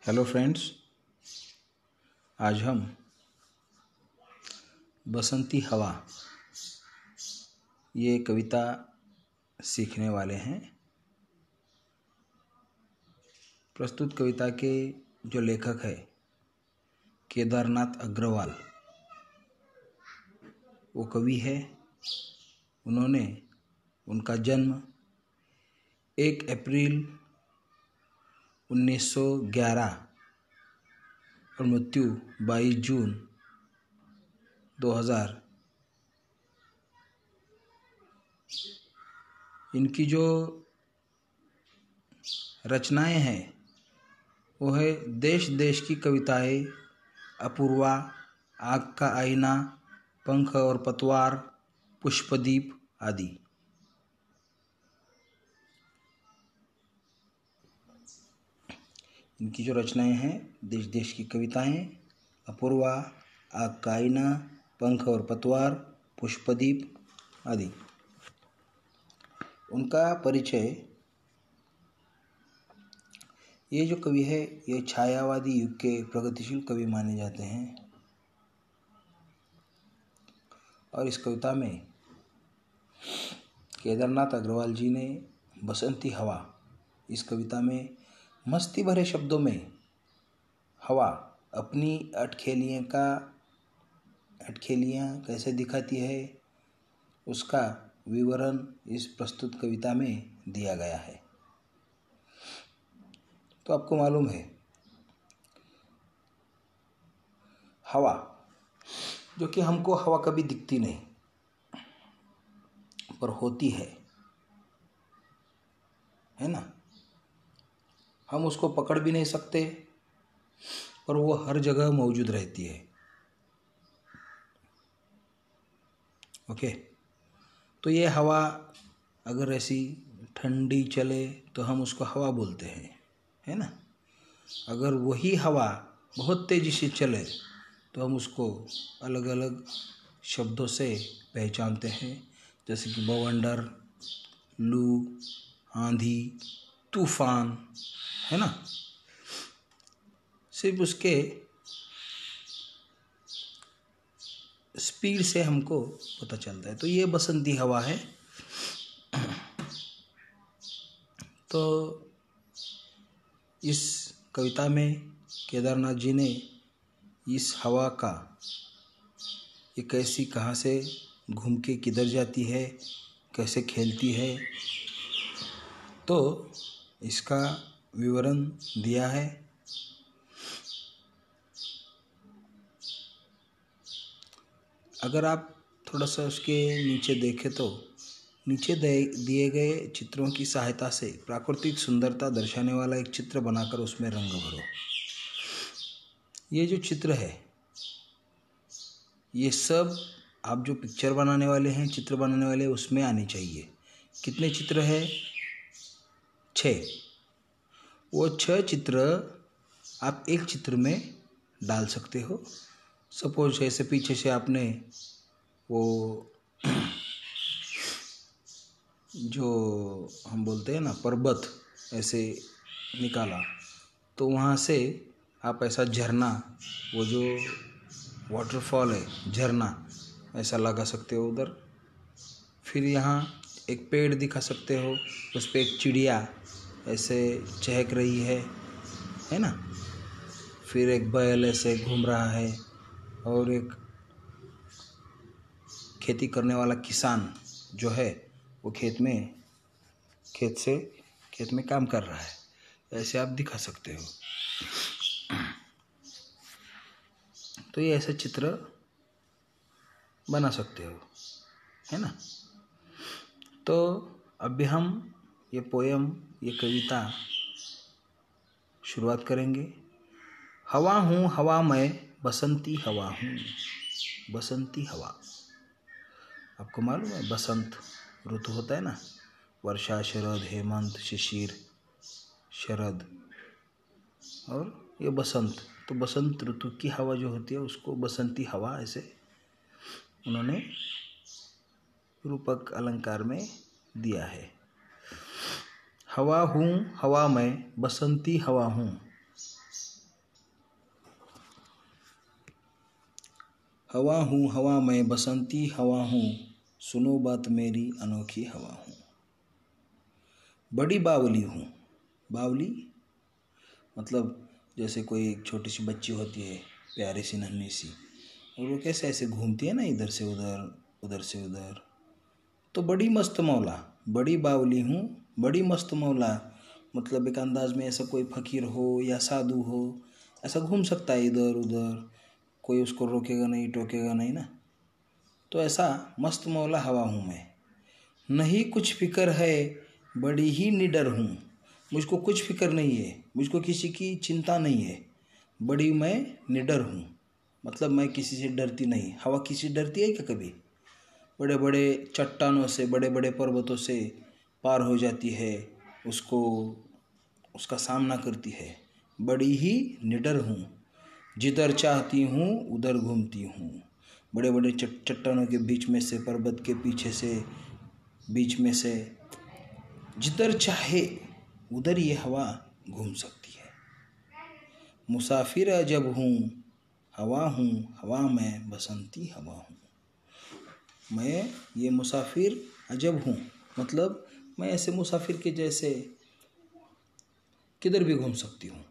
Hello friends, आज हम बसंती हवा ये कविता सीखने वाले हैं। प्रस्तुत कविता के जो लेखक है केदारनाथ अग्रवाल, वो कवि है। उनका जन्म 1 अप्रैल 1911 और मृत्यु 22 जून 2000। इनकी जो रचनाएं हैं वो है देश देश की कविताएं, अपूर्वा, आग का आईना, पंख और पतवार, पुष्पदीप आदि। इनकी जो रचनाएं हैं देश देश की कविताएं, अपूर्वा, आग का आईना, पंख और पतवार, पुष्पदीप आदि। उनका परिचय, ये जो कवि है ये छायावादी युग के प्रगतिशील कवि माने जाते हैं। और इस कविता में केदारनाथ अग्रवाल जी ने बसंती हवा, इस कविता में मस्ती भरे शब्दों में हवा अपनी अटखेलियाँ कैसे दिखाती है उसका विवरण इस प्रस्तुत कविता में दिया गया है। तो आपको मालूम है हवा, जो कि हमको हवा कभी दिखती नहीं पर होती है ना। हम उसको पकड़ भी नहीं सकते पर वो हर जगह मौजूद रहती है। ओके, तो ये हवा अगर ऐसी ठंडी चले तो हम उसको हवा बोलते हैं, है ना। अगर वही हवा बहुत तेज़ी से चले तो हम उसको अलग अलग शब्दों से पहचानते हैं, जैसे कि बवंडर, लू, आंधी, तूफान, है ना। सिर्फ उसके स्पीड से हमको पता चलता है। तो ये बसंती हवा है। तो इस कविता में केदारनाथ जी ने इस हवा का ये कैसी कहाँ से घूम के किधर जाती है, कैसे खेलती है, तो इसका विवरण दिया है। अगर आप थोड़ा सा उसके नीचे देखें तो नीचे दिए गए चित्रों की सहायता से प्राकृतिक सुंदरता दर्शाने वाला एक चित्र बनाकर उसमें रंग भरो। ये जो चित्र है ये सब आप जो पिक्चर बनाने वाले हैं, चित्र बनाने वाले, उसमें आनी चाहिए। कितने चित्र है? 6। वो 6 चित्र आप एक चित्र में डाल सकते हो। सपोज ऐसे पीछे से आपने वो जो हम बोलते हैं ना पर्वत ऐसे निकाला, तो वहाँ से आप ऐसा झरना, वो जो वाटरफॉल है, झरना ऐसा लगा सकते हो उधर। फिर यहाँ एक पेड़ दिखा सकते हो, उस पर एक चिड़िया ऐसे चहक रही है ना। फिर एक बैल ऐसे घूम रहा है और एक खेती करने वाला किसान जो है वो खेत में काम कर रहा है, ऐसे आप दिखा सकते हो। तो ये ऐसे चित्र बना सकते हो, है ना। तो अभी हम ये पोयम, ये कविता शुरुआत करेंगे। हवा हूँ हवा मैं, बसंती हवा हूँ, बसंती हवा। आपको मालूम है बसंत ऋतु होता है ना, वर्षा, शरद, हेमंत, शिशिर, शरद और ये बसंत। तो बसंत ऋतु की हवा जो होती है उसको बसंती हवा ऐसे उन्होंने रूपक अलंकार में दिया है। हवा हूँ हवा मैं, बसंती हवा हूँ, हवा हूँ हवा मैं बसंती हवा हूँ, सुनो बात मेरी अनोखी हवा हूँ। बड़ी बावली हूँ। बावली मतलब जैसे कोई एक छोटी सी बच्ची होती है, प्यारी सी नन्ही सी, और वो कैसे ऐसे घूमती है ना, इधर से उधर उधर से उधर। तो बड़ी मस्त मौला, बड़ी बावली हूँ, बड़ी मस्त मौला, मतलब एक अंदाज में ऐसा कोई फकीर हो या साधु हो, ऐसा घूम सकता है इधर उधर, कोई उसको रोकेगा नहीं टोकेगा नहीं ना। तो ऐसा मस्त मौला हवा हूँ मैं। नहीं कुछ फिक्र है, बड़ी ही निडर हूँ। मुझको कुछ फिक्र नहीं है, मुझको किसी की चिंता नहीं है। बड़ी मैं निडर हूँ, मतलब मैं किसी से डरती नहीं। हवा किसी से डरती है क्या कभी? बड़े बड़े चट्टानों से, बड़े बड़े पर्वतों से पार हो जाती है, उसको उसका सामना करती है। बड़ी ही निडर हूँ, जिधर चाहती हूँ उधर घूमती हूँ। बड़े बड़े चट्टानों के बीच में से, पर्वत के पीछे से, बीच में से, जिधर चाहे उधर ये हवा घूम सकती है। मुसाफिर अजब हूँ, हवा हूँ हवा मैं बसंती हवा हूँ। मैं ये मुसाफिर अजब हूँ, मतलब मैं ऐसे मुसाफिर के जैसे किधर भी घूम सकती हूँ।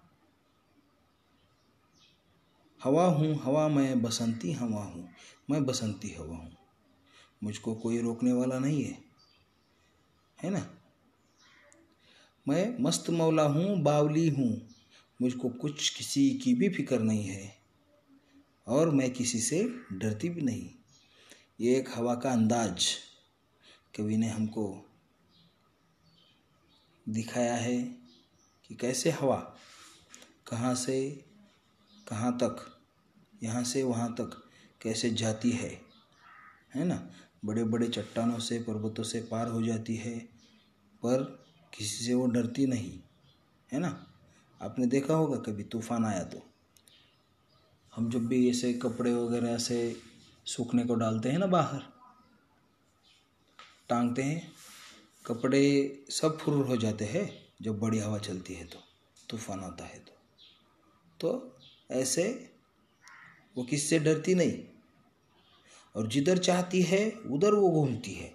हवा हूँ हवा मैं बसंती हवा हूँ, मैं बसंती हवा हूँ, मुझको कोई रोकने वाला नहीं है ना। मैं मस्त मौला हूँ, बावली हूँ, मुझको कुछ किसी की भी फिक्र नहीं है, और मैं किसी से डरती भी नहीं। ये एक हवा का अंदाज कवि ने हमको दिखाया है कि कैसे हवा कहाँ से कहाँ तक, यहाँ से वहाँ तक कैसे जाती है ना। बड़े बड़े चट्टानों से, पर्वतों से पार हो जाती है, पर किसी से वो डरती नहीं, है ना। आपने देखा होगा कभी तूफान आया तो हम जब भी ऐसे कपड़े वगैरह से सूखने को डालते हैं ना, बाहर टांगते हैं, कपड़े सब फुरूर हो जाते हैं जब बड़ी हवा चलती है, तो तूफान आता है तो ऐसे वो किससे डरती नहीं, और जिधर चाहती है उधर वो घूमती है।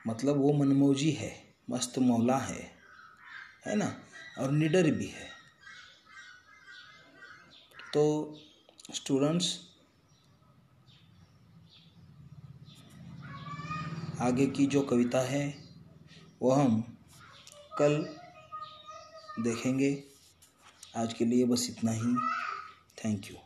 मतलब वो मनमौजी है, मस्त मौला है ना, और निडर भी है। तो स्टूडेंट्स, आगे की जो कविता है वो हम कल देखेंगे। आज के लिए बस इतना ही। Thank you.